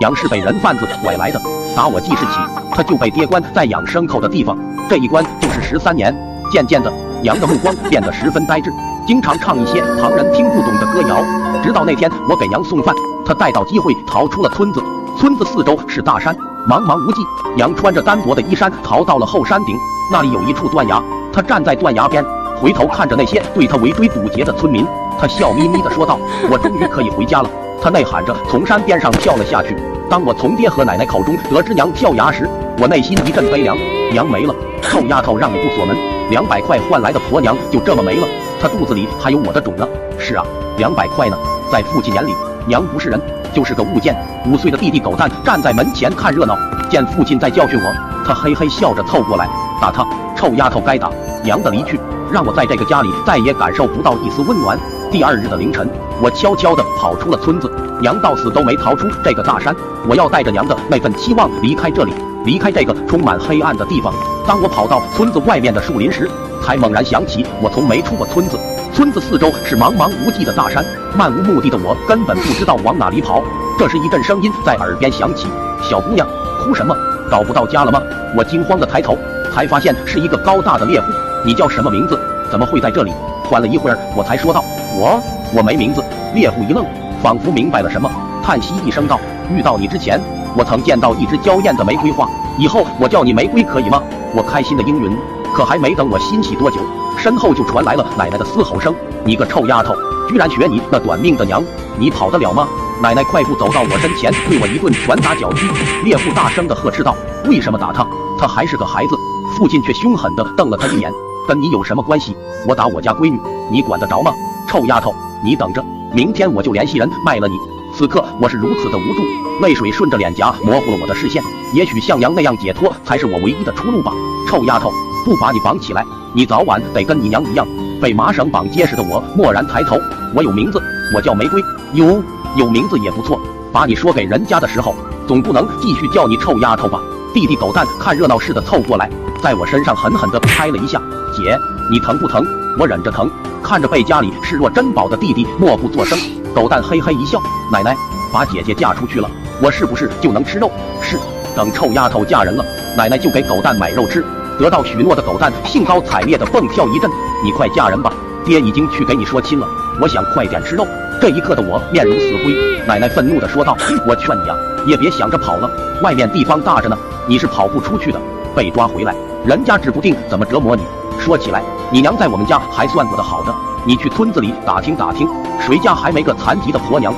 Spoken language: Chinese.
娘是被人贩子拐来的，打我记事起，她就被爹关在养牲口的地方，这一关就是13年。渐渐的，娘的目光变得十分呆滞，经常唱一些旁人听不懂的歌谣。直到那天我给娘送饭，她逮到机会逃出了村子。村子四周是大山，茫茫无际。娘穿着单薄的衣衫逃到了后山顶，那里有一处断崖。她站在断崖边，回头看着那些对她围追堵截的村民，她笑眯眯地说道：“我终于可以回家了。”她呐喊着从山边上跳了下去。当我从爹和奶奶口中得知娘跳崖时，我内心一阵悲凉。娘没了，臭丫头让你不锁门，200块换来的婆娘就这么没了。她肚子里还有我的种呢。是啊，200块呢，在父亲眼里，娘不是人，就是个物件。5岁的弟弟狗蛋站在门前看热闹，见父亲在教训我，他嘿嘿笑着凑过来，打他，臭丫头该打。娘的离去，让我在这个家里再也感受不到一丝温暖。第2日的凌晨，我悄悄地跑出了村子，娘到死都没逃出这个大山。我要带着娘的那份期望离开这里，离开这个充满黑暗的地方。当我跑到村子外面的树林时，才猛然想起我从没出过村子。村子四周是茫茫无际的大山，漫无目的的我根本不知道往哪里跑。这时一阵声音在耳边响起：“小姑娘，哭什么？找不到家了吗？”我惊慌地抬头，才发现是一个高大的猎户。“你叫什么名字？怎么会在这里？”缓了一会儿，我才说道：“我没名字。”猎户一愣，仿佛明白了什么，叹息一声道：“遇到你之前，我曾见到一只娇艳的玫瑰花，以后我叫你玫瑰可以吗？”我开心的应允，可还没等我欣喜多久，身后就传来了奶奶的嘶吼声：“你个臭丫头，居然学你那短命的娘，你跑得了吗？”奶奶快步走到我身前，对我一顿拳打脚踢。猎户大声地呵斥道：“为什么打他？他还是个孩子。”父亲却凶狠地瞪了他一眼：“跟你有什么关系？我打我家闺女，你管得着吗？臭丫头，你等着，明天我就联系人卖了你。”此刻我是如此的无助，泪水顺着脸颊模糊了我的视线。也许像娘那样解脱才是我唯一的出路吧。臭丫头，不把你绑起来，你早晚得跟你娘一样被麻绳绑结实的我蓦然抬头：“我有名字，我叫玫瑰。”有名字也不错，把你说给人家的时候，总不能继续叫你臭丫头吧？弟弟狗蛋看热闹似的凑过来，在我身上狠狠地拍了一下：“姐，你疼不疼？”我忍着疼，看着被家里视若珍宝的弟弟默不作声。狗蛋嘿嘿一笑：“奶奶把姐姐嫁出去了，我是不是就能吃肉？”“是，等臭丫头嫁人了，奶奶就给狗蛋买肉吃。”得到许诺的狗蛋兴高采烈地蹦跳一阵：“你快嫁人吧，爹已经去给你说亲了，我想快点吃肉。”这一刻的我面如死灰。奶奶愤怒地说道：“我劝你呀，也别想着跑了，外面地方大着呢，你是跑不出去的。被抓回来，人家指不定怎么折磨你。说起来，你娘在我们家还算过得好的，你去村子里打听打听，谁家还没个残疾的婆娘？”